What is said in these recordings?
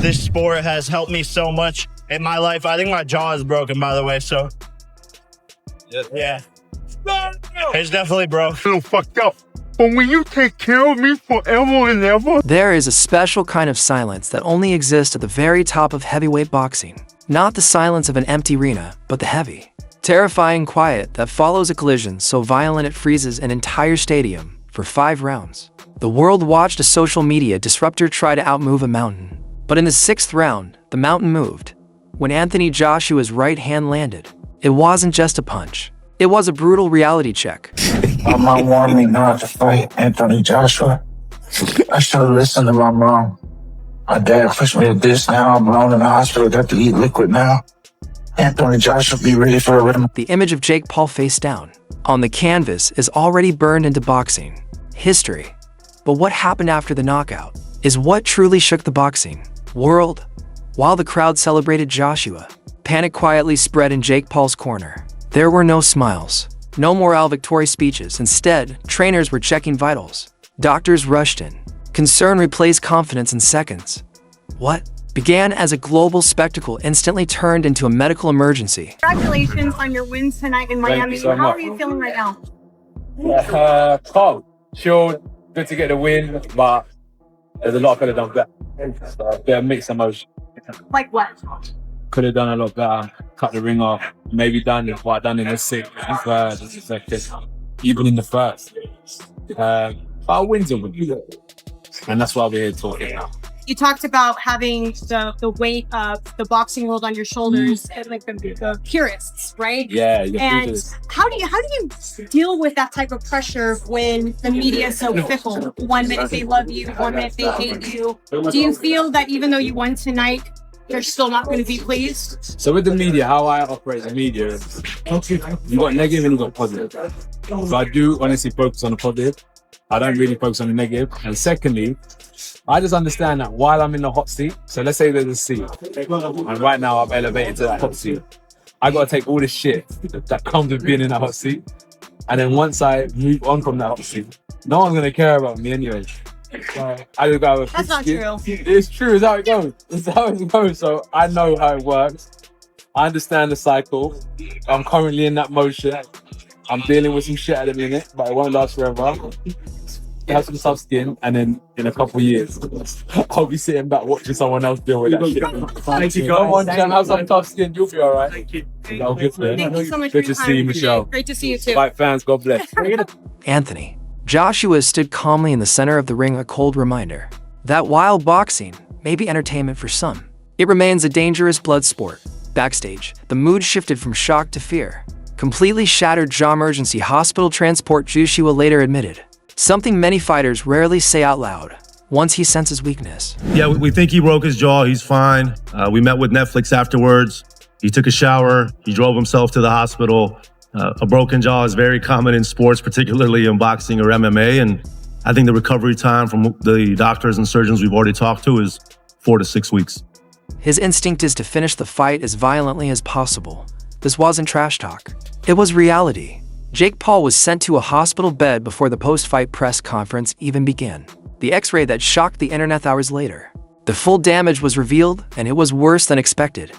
this sport has helped me so much in my life. I think my jaw is broken, by the way, so yeah. It's definitely broke. So fucked up. But when you take care of me forever and ever. There is a special kind of silence that only exists at the very top of heavyweight boxing. Not the silence of an empty arena, but the heavy, terrifying quiet that follows a collision so violent it freezes an entire stadium for 5 rounds. The world watched a social media disruptor try to outmove a mountain. But in the 6th round, the mountain moved. When Anthony Joshua's right hand landed, it wasn't just a punch. It was a brutal reality check. My mom wanted me not to fight Anthony Joshua. I should have listened to my mom. My dad pushed me to this now. I'm alone in the hospital. Got to eat liquid now. Anthony Joshua, be ready for a rhythm. The image of Jake Paul face down on the canvas is already burned into boxing history. But what happened after the knockout is what truly shook the boxing world. While the crowd celebrated Joshua, panic quietly spread in Jake Paul's corner. There were no smiles, no morale victory speeches. Instead, trainers were checking vitals. Doctors rushed in. Concern replaced confidence in seconds. What began as a global spectacle instantly turned into a medical emergency. Congratulations on your win tonight in Miami. How are you feeling right now? Calm, chilled, good to get the win, but there's a lot I could have done better. So a bit of mixed emotion. Like what? Could have done a lot better, cut the ring off, maybe done what I done in the 6th, third, the 2nd, even in the 1st. But a win's a win. And that's why we're here talking now. You talked about having the weight of the boxing world on your shoulders and like the purists, right? Yeah. And how do you deal with that type of pressure when the media is so fickle? 1 minute they love you, 1 minute they hate you. Do you feel that even though you won tonight, they're still not going to be pleased? So with the media, how I operate the media is you got negative and you got positive. So I do honestly focus on the positive. I don't really focus on the negative. And secondly, I just understand that while I'm in the hot seat, so let's say there's a seat, and right now I'm elevated to that hot seat, I gotta take all the shit that comes with being in that hot seat, and then once I move on from that hot seat, no one's gonna care about me anyway. So I just gotta. That's not true. It's true. It's how it goes. It's how it goes. So I know how it works. I understand the cycle. I'm currently in that motion. I'm dealing with some shit at the minute, but it won't last forever. Have some tough skin, and then in a couple of years, I'll be sitting back watching someone else deal with that shit. Thank you, go on, Jam, have some tough skin, you'll be alright. Thank you. Thank you so much. Good to see you, Michelle. Great to see you too. Fight fans, God bless. Anthony Joshua stood calmly in the center of the ring, a cold reminder that while boxing may be entertainment for some, it remains a dangerous blood sport. Backstage, the mood shifted from shock to fear. Completely shattered jaw, emergency hospital transport, Joshua later admitted. Something many fighters rarely say out loud once he senses weakness. Yeah, we think he broke his jaw. He's fine. We met with Netflix afterwards. He took a shower. He drove himself to the hospital. A broken jaw is very common in sports, particularly in boxing or MMA. And I think the recovery time from the doctors and surgeons we've already talked to is 4 to 6 weeks. His instinct is to finish the fight as violently as possible. This wasn't trash talk. It was reality. Jake Paul was sent to a hospital bed before the post-fight press conference even began. The X-ray that shocked the internet hours later. The full damage was revealed, and it was worse than expected.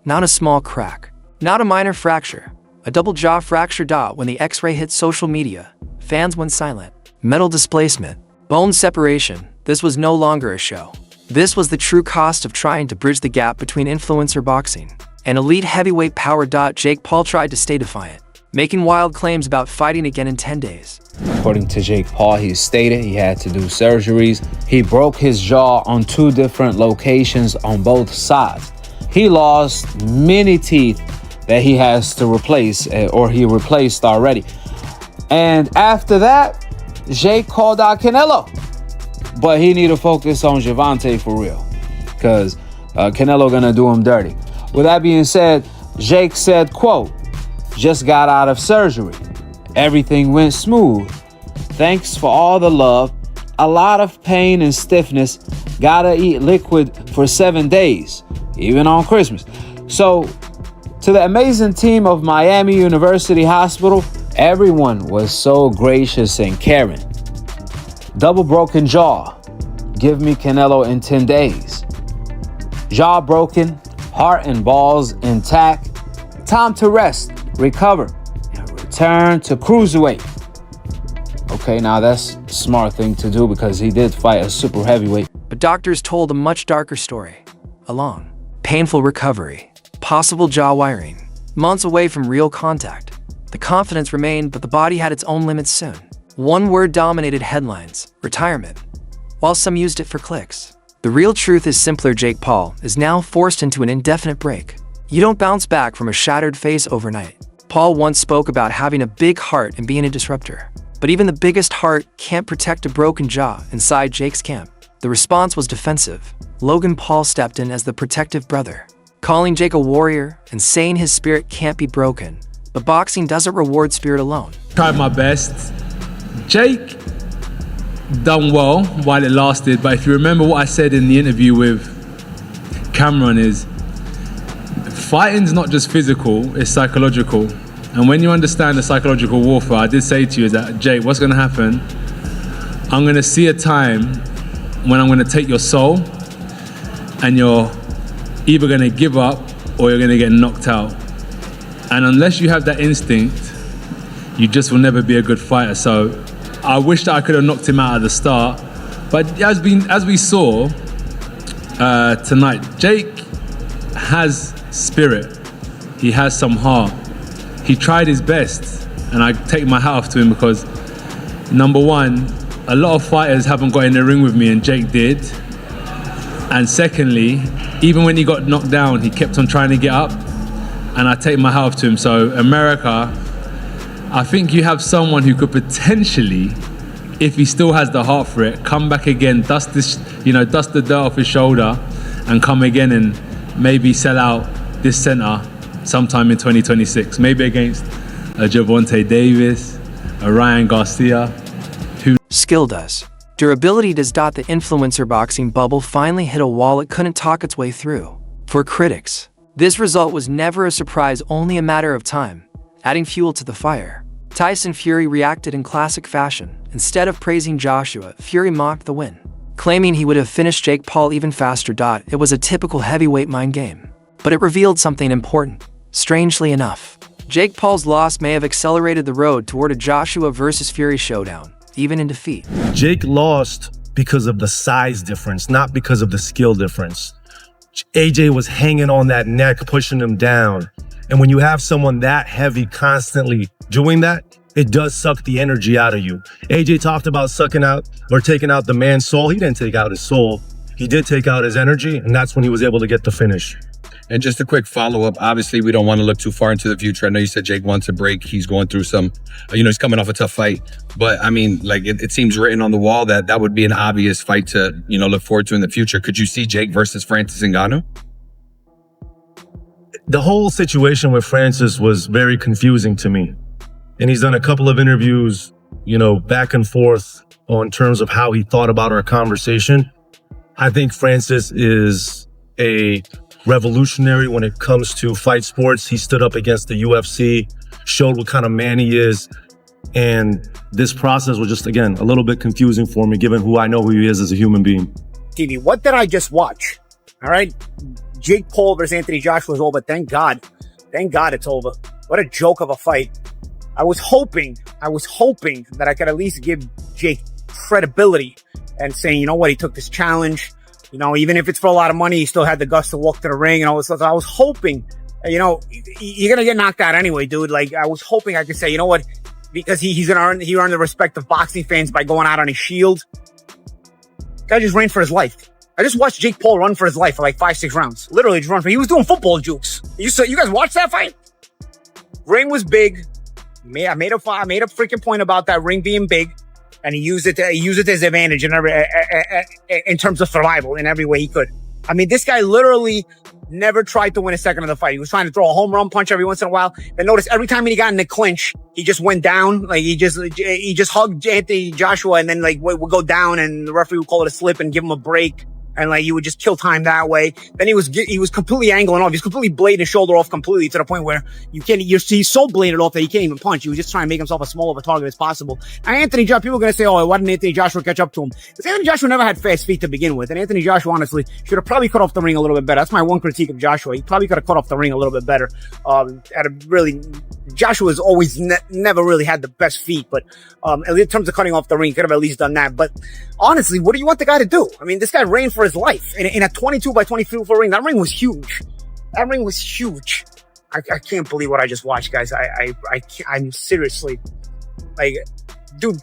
Not a small crack, not a minor fracture, a double jaw fracture. When the X-ray hit social media, fans went silent. Metal displacement, bone separation. This was no longer a show. This was the true cost of trying to bridge the gap between influencer boxing and elite heavyweight power. Jake Paul tried to stay defiant, making wild claims about fighting again in 10 days. According to Jake Paul, he stated he had to do surgeries. He broke his jaw on 2 different locations on both sides. He lost many teeth that he has to replace, or he replaced already. And after that, Jake called out Canelo. But he need to focus on Gervonta for real, because Canelo gonna do him dirty. With that being said, Jake said, quote, "Just got out of surgery. Everything went smooth. Thanks for all the love. A lot of pain and stiffness. Gotta eat liquid for 7 days, even on Christmas." So, to the amazing team of Miami University Hospital, everyone was so gracious and caring. Double broken jaw. Give me Canelo in 10 days. Jaw broken, heart and balls intact. Time to rest, recover, and return to cruiserweight. Okay, now that's a smart thing to do because he did fight a super heavyweight. But doctors told a much darker story. A long, painful recovery, possible jaw wiring, months away from real contact. The confidence remained, but the body had its own limits soon. One word dominated headlines: retirement, while some used it for clicks. The real truth is simpler. Jake Paul is now forced into an indefinite break. You don't bounce back from a shattered face overnight. Paul once spoke about having a big heart and being a disruptor. But even the biggest heart can't protect a broken jaw inside Jake's camp. The response was defensive. Logan Paul stepped in as the protective brother, calling Jake a warrior and saying his spirit can't be broken. But boxing doesn't reward spirit alone. Tried my best. Jake done well while it lasted, but if you remember what I said in the interview with Cameron is, fighting's not just physical, it's psychological. And when you understand the psychological warfare, I did say to you is that, Jake, what's gonna happen? I'm gonna see a time when I'm gonna take your soul and you're either gonna give up or you're gonna get knocked out. And unless you have that instinct, you just will never be a good fighter. So I wish that I could have knocked him out at the start. But as we saw tonight, Jake has spirit. He has some heart. He tried his best, and I take my hat off to him because, number one, a lot of fighters haven't got in the ring with me, and Jake did. And secondly, even when he got knocked down, he kept on trying to get up, and I take my hat off to him. So America, I think you have someone who could potentially, if he still has the heart for it, come back again, dust the dirt off his shoulder, and come again and maybe sell out this center sometime in 2026, maybe against a Gervonta Davis, a Ryan Garcia. Skill does. Durability does. The influencer boxing bubble finally hit a wall it couldn't talk its way through. For critics, this result was never a surprise, only a matter of time, adding fuel to the fire. Tyson Fury reacted in classic fashion. Instead of praising Joshua, Fury mocked the win, claiming he would have finished Jake Paul even faster. It was a typical heavyweight mind game. But it revealed something important. Strangely enough, Jake Paul's loss may have accelerated the road toward a Joshua versus Fury showdown, even in defeat. Jake lost because of the size difference, not because of the skill difference. AJ was hanging on that neck, pushing him down. And when you have someone that heavy constantly doing that, it does suck the energy out of you. AJ talked about sucking out or taking out the man's soul. He didn't take out his soul. He did take out his energy, and that's when he was able to get the finish. And just a quick follow-up. Obviously, we don't want to look too far into the future. I know you said Jake wants a break. He's going through some, he's coming off a tough fight. But I mean, like it seems written on the wall that would be an obvious fight to, look forward to in the future. Could you see Jake versus Francis Ngannou? The whole situation with Francis was very confusing to me. And he's done a couple of interviews, back and forth on terms of how he thought about our conversation. I think Francis is a revolutionary when it comes to fight sports. He stood up against the UFC, showed what kind of man he is. And this process was just, again, a little bit confusing for me, given who he is as a human being. TV, what did I just watch? All right. Jake Paul versus Anthony Joshua is over. Thank God it's over. What a joke of a fight. I was hoping that I could at least give Jake credibility and saying, he took this challenge. Even if it's for a lot of money, he still had the guts to walk to the ring and all this stuff. I was hoping, you're going to get knocked out anyway, dude. Like, I was hoping I could say, because he earned the respect of boxing fans by going out on his shield. Guy just ran for his life. I just watched Jake Paul run for his life for like 5-6 rounds. Literally just he was doing football jukes. You guys watched that fight? Ring was big. I made a freaking point about that ring being big. And he used it to his advantage in terms of survival in every way he could. I mean, this guy literally never tried to win a second of the fight. He was trying to throw a home run punch every once in a while. And notice every time he got in the clinch, he just went down. Like he just hugged Anthony Joshua and then would go down and the referee would call it a slip and give him a break. and like you would just kill time that way. Then he was completely angling off. He was completely blading his shoulder off completely to the point where he's so bladed off that he can't even punch. He was just trying to make himself as small of a target as possible. And Anthony Joshua, people are going to say, oh, why didn't Anthony Joshua catch up to him? Because Anthony Joshua never had fast feet to begin with. And Anthony Joshua, honestly, should have probably cut off the ring a little bit better. That's my one critique of Joshua. He probably could have cut off the ring a little bit better. Joshua's always never really had the best feet, but in terms of cutting off the ring, could have at least done that. But honestly, what do you want the guy to do? I mean, this guy ran for his life in a 22 by 22 foot ring. That ring was huge. I can't believe what I just watched, guys. I'm seriously, like, dude,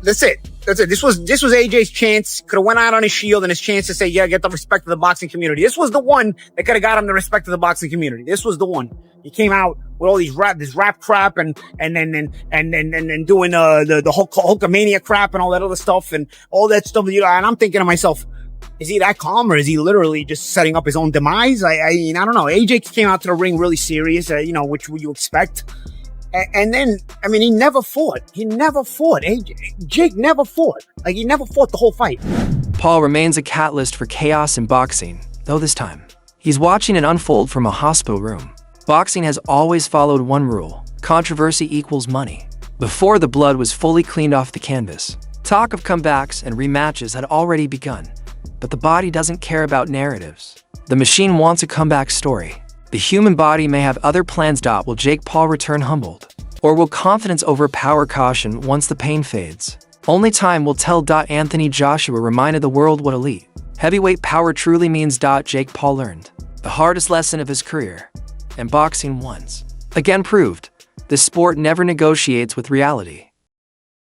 that's it. This was AJ's chance. Could have went out on his shield and his chance to say, yeah, get the respect of the boxing community. This was the one that could have got him the respect of the boxing community. This was the one. He came out with all this rap crap and doing the Hulkamania crap and all that other stuff and all that stuff. And I'm thinking to myself, is he that calm, or is he literally just setting up his own demise? I mean, I don't know. AJ came out to the ring really serious, which would you expect? And then, I mean, he never fought. Jake never fought. Like, he never fought the whole fight. Paul remains a catalyst for chaos in boxing, though this time, he's watching it unfold from a hospital room. Boxing has always followed one rule: controversy equals money. Before the blood was fully cleaned off the canvas, talk of comebacks and rematches had already begun. But the body doesn't care about narratives. The machine wants a comeback story. The human body may have other plans. Will Jake Paul return humbled? Or will confidence overpower caution once the pain fades? Only time will tell. Anthony Joshua reminded the world what elite heavyweight power truly means. Jake Paul learned the hardest lesson of his career, and boxing once again proved this sport never negotiates with reality.